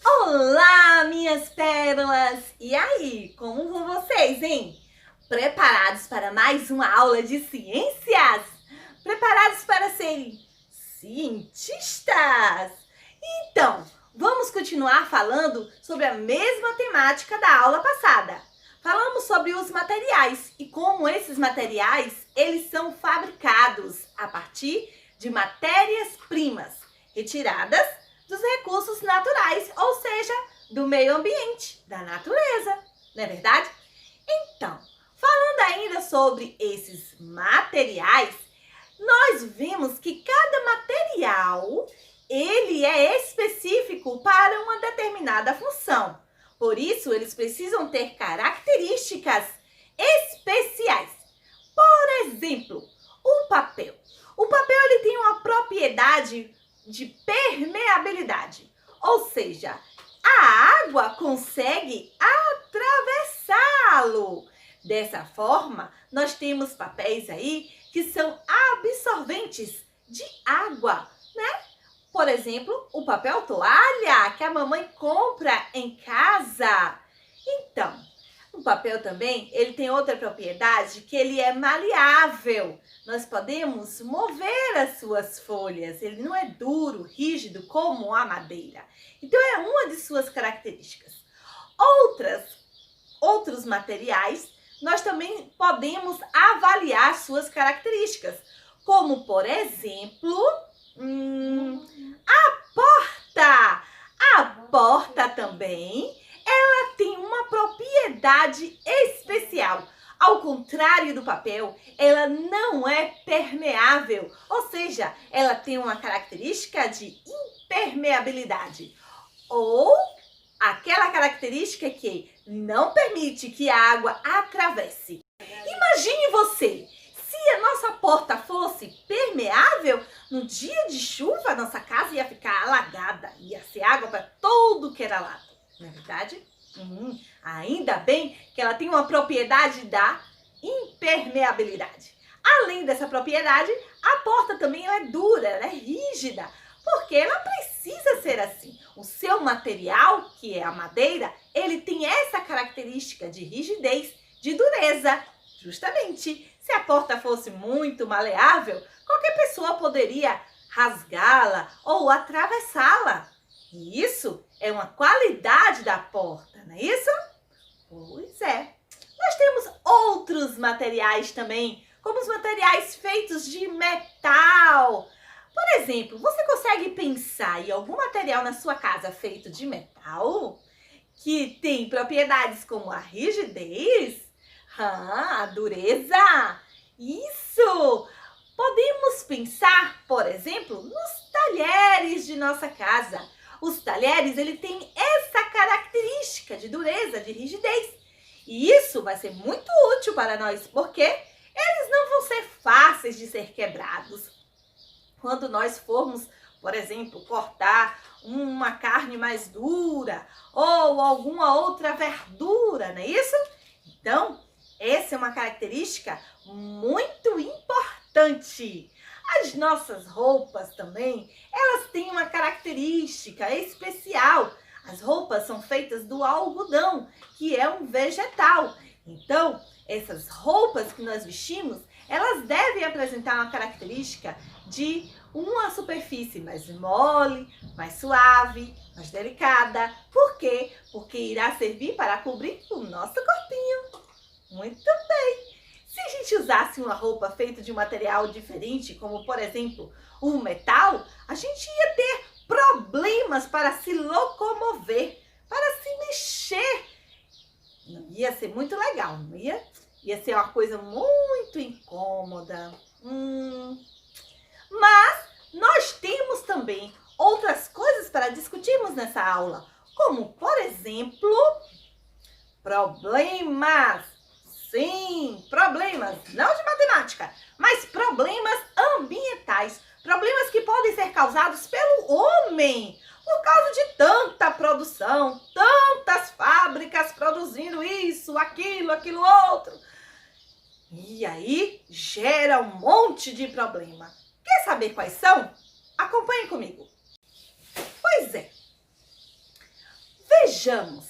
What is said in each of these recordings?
Olá, minhas pérolas! E aí, como vão vocês, hein? Preparados para mais uma aula de ciências? Preparados para serem cientistas? Então, vamos continuar falando sobre a mesma temática da aula passada. Falamos sobre os materiais e como esses materiais, eles são fabricados a partir de matérias-primas retiradas dos recursos naturais, ou seja, do meio ambiente, da natureza, não é verdade? Então, falando ainda sobre esses materiais, nós vimos que cada material, ele é específico para uma determinada função. Por isso, eles precisam ter características especiais. Por exemplo, o papel. O papel ele tem uma propriedade de permeabilidade, ou seja, a água consegue atravessá-lo. Dessa forma, nós temos papéis aí que são absorventes de água, né? Por exemplo, o papel toalha que a mamãe compra em casa. Então, o papel também, ele tem outra propriedade que ele é maleável. Nós podemos mover as suas folhas. Ele não é duro, rígido como a madeira. Então, é uma de suas características. Outros materiais, nós também podemos avaliar suas características. Como, por exemplo, a porta. A porta também tem uma propriedade especial. Ao contrário do papel, ela não é permeável, ou seja, ela tem uma característica de impermeabilidade, ou aquela característica que não permite que a água atravesse. Imagine você, se a nossa porta fosse permeável, no dia de chuva a nossa casa ia ficar alagada, ia ser água para todo que era lado, não é verdade? Ainda bem que ela tem uma propriedade da impermeabilidade. Além dessa propriedade, a porta também é dura, ela é rígida, porque ela precisa ser assim. O seu material, que é a madeira, ele tem essa característica de rigidez, de dureza. Justamente, se a porta fosse muito maleável, qualquer pessoa poderia rasgá-la ou atravessá-la. E isso é uma qualidade da porta, não é isso? Pois é. Nós temos outros materiais também, como os materiais feitos de metal. Por exemplo, você consegue pensar em algum material na sua casa feito de metal? Que tem propriedades como a rigidez, a dureza? Isso! Podemos pensar, por exemplo, nos talheres de nossa casa. Os talheres, ele tem essa característica de dureza, de rigidez. E isso vai ser muito útil para nós, porque eles não vão ser fáceis de ser quebrados. Quando nós formos, por exemplo, cortar uma carne mais dura ou alguma outra verdura, não é isso? Então, essa é uma característica muito importante. As nossas roupas também, elas têm uma característica especial. As roupas são feitas do algodão, que é um vegetal. Então, essas roupas que nós vestimos, elas devem apresentar uma característica de uma superfície mais mole, mais suave, mais delicada. Por quê? Porque irá servir para cobrir o nosso corpinho. Muito bem! Se a gente usasse uma roupa feita de um material diferente, como por exemplo o metal, a gente ia ter problemas para se locomover, para se mexer. Não ia ser muito legal, não ia? Ia ser uma coisa muito incômoda. Mas nós temos também outras coisas para discutirmos nessa aula, como por exemplo, problemas. Sim, problemas, não de matemática, mas problemas ambientais. Problemas que podem ser causados pelo homem, por causa de tanta produção, tantas fábricas produzindo isso, aquilo outro. E aí gera um monte de problema. Quer saber quais são? Acompanhe comigo. Pois é. Vejamos,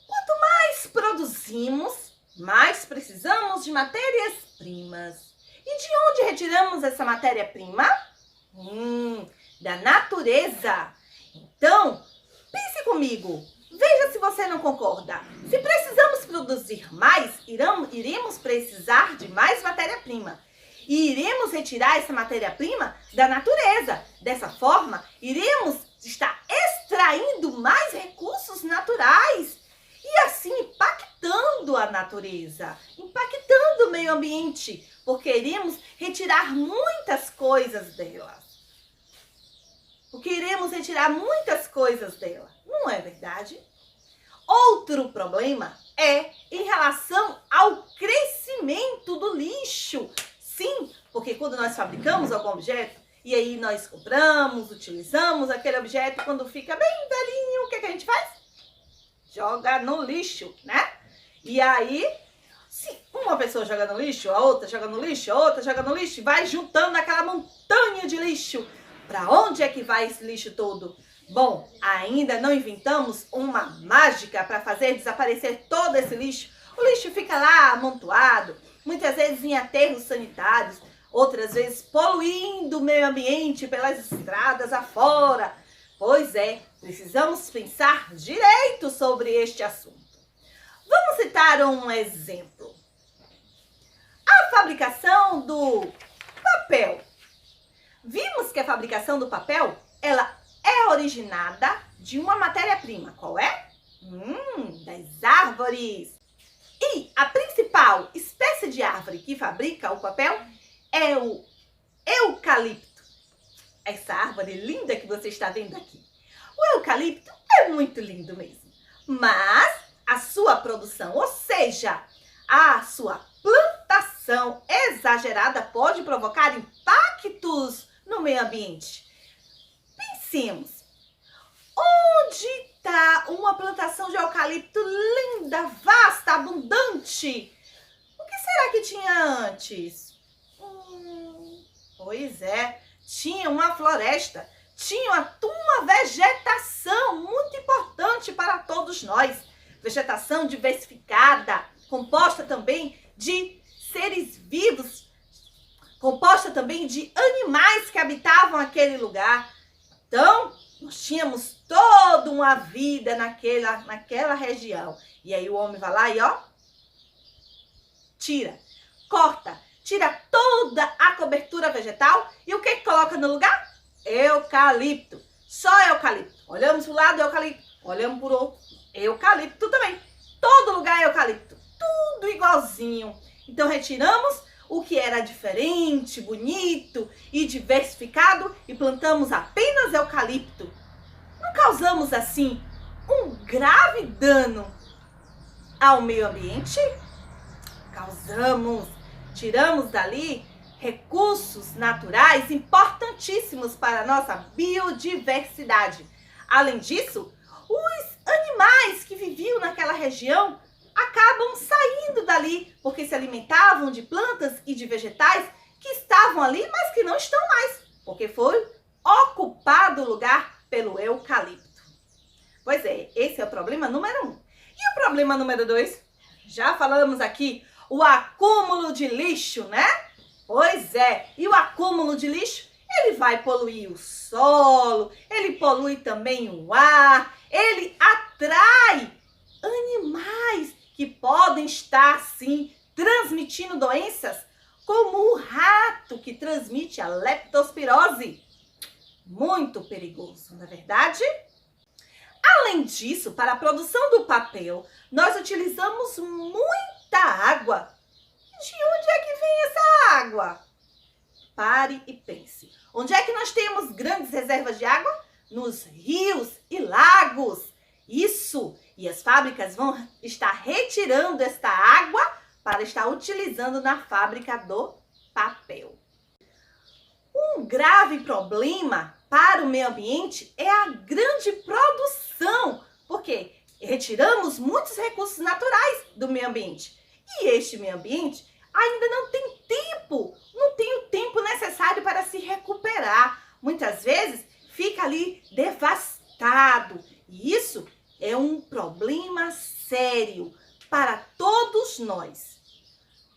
quanto mais produzimos, mais precisamos de matérias-primas. E de onde retiramos essa matéria-prima? Da natureza. Então, pense comigo. Veja se você não concorda. Se precisamos produzir mais, iremos precisar de mais matéria-prima. E iremos retirar essa matéria-prima da natureza. Dessa forma, iremos estar extraindo mais recursos naturais. E assim impactando a natureza, impactando o meio ambiente, porque iremos retirar muitas coisas dela. Não é verdade? Outro problema é em relação ao crescimento do lixo. Sim, porque quando nós fabricamos algum objeto, e aí nós compramos, utilizamos aquele objeto, quando fica bem velhinho, o que a gente faz? Joga no lixo, né? E aí, se uma pessoa joga no lixo, a outra joga no lixo, a outra joga no lixo, vai juntando aquela montanha de lixo. Para onde é que vai esse lixo todo? Bom, ainda não inventamos uma mágica para fazer desaparecer todo esse lixo. O lixo fica lá amontoado, muitas vezes em aterros sanitários, outras vezes poluindo o meio ambiente pelas estradas afora. Pois é, precisamos pensar direito sobre este assunto. Vamos citar um exemplo. A fabricação do papel. Vimos que a fabricação do papel, ela é originada de uma matéria-prima. Qual é? Das árvores. E a principal espécie de árvore que fabrica o papel é o eucalipto. Essa árvore linda que você está vendo aqui. O eucalipto é muito lindo mesmo. Mas a sua produção, ou seja, a sua plantação exagerada pode provocar impactos no meio ambiente. Pensemos, onde está uma plantação de eucalipto linda, vasta, abundante? O que será que tinha antes? Pois é, tinha uma floresta, tinha uma vegetação muito importante para todos nós. Vegetação diversificada, composta também de seres vivos, composta também de animais que habitavam aquele lugar. Então, nós tínhamos toda uma vida naquela região. E aí o homem vai lá e corta, tira toda a cobertura vegetal e o que coloca no lugar? Eucalipto. Só eucalipto. Olhamos para o lado, eucalipto. Olhamos para o outro, eucalipto também. Todo lugar é eucalipto. Tudo igualzinho. Então, retiramos o que era diferente, bonito e diversificado e plantamos apenas eucalipto. Não causamos, assim, um grave dano ao meio ambiente? Causamos. Tiramos dali recursos naturais importantíssimos para a nossa biodiversidade. Além disso, os animais que viviam naquela região acabam saindo dali, porque se alimentavam de plantas e de vegetais que estavam ali, mas que não estão mais, porque foi ocupado o lugar pelo eucalipto. Pois é, esse é o problema número 1. E o problema número 2? Já falamos aqui, o acúmulo de lixo, né? Pois é, e o acúmulo de lixo, ele vai poluir o solo, ele polui também o ar, ele atrai animais que podem estar, sim, transmitindo doenças, como o rato que transmite a leptospirose. Muito perigoso, não é verdade? Além disso, para a produção do papel, nós utilizamos muita água. De onde é que vem essa água? Pare e pense. Onde é que nós temos grandes reservas de água? Nos rios e lagos. Isso! E as fábricas vão estar retirando esta água para estar utilizando na fábrica do papel. Um grave problema para o meio ambiente é a grande produção, porque retiramos muitos recursos naturais do meio ambiente. E este meio ambiente ainda não tem o tempo necessário para se recuperar. Muitas vezes fica ali devastado. E isso é um problema sério para todos nós.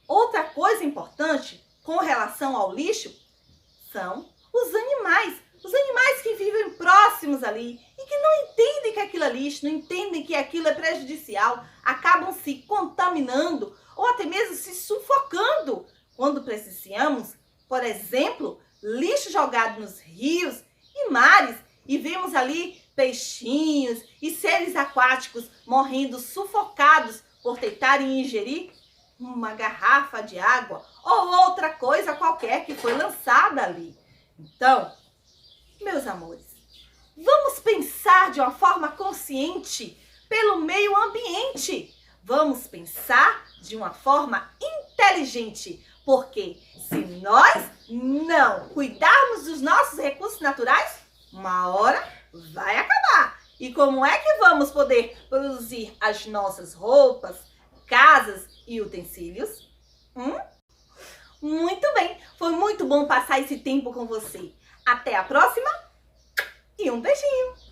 Outra coisa importante com relação ao lixo são os animais. Os animais que vivem próximos ali e que não entendem que aquilo é lixo, não entendem que aquilo é prejudicial, acabam se contaminando ou até mesmo se sufocando quando presenciamos, por exemplo, lixo jogado nos rios e mares e vemos ali peixinhos e seres aquáticos morrendo sufocados por tentarem ingerir uma garrafa de água ou outra coisa qualquer que foi lançada ali. Então, meus amores, vamos pensar de uma forma consciente pelo meio ambiente. Vamos pensar de uma forma inteligente, porque se nós não cuidarmos dos nossos recursos naturais, uma hora vai acabar. E como é que vamos poder produzir as nossas roupas, casas e utensílios? Muito bem, foi muito bom passar esse tempo com você. Até a próxima e um beijinho!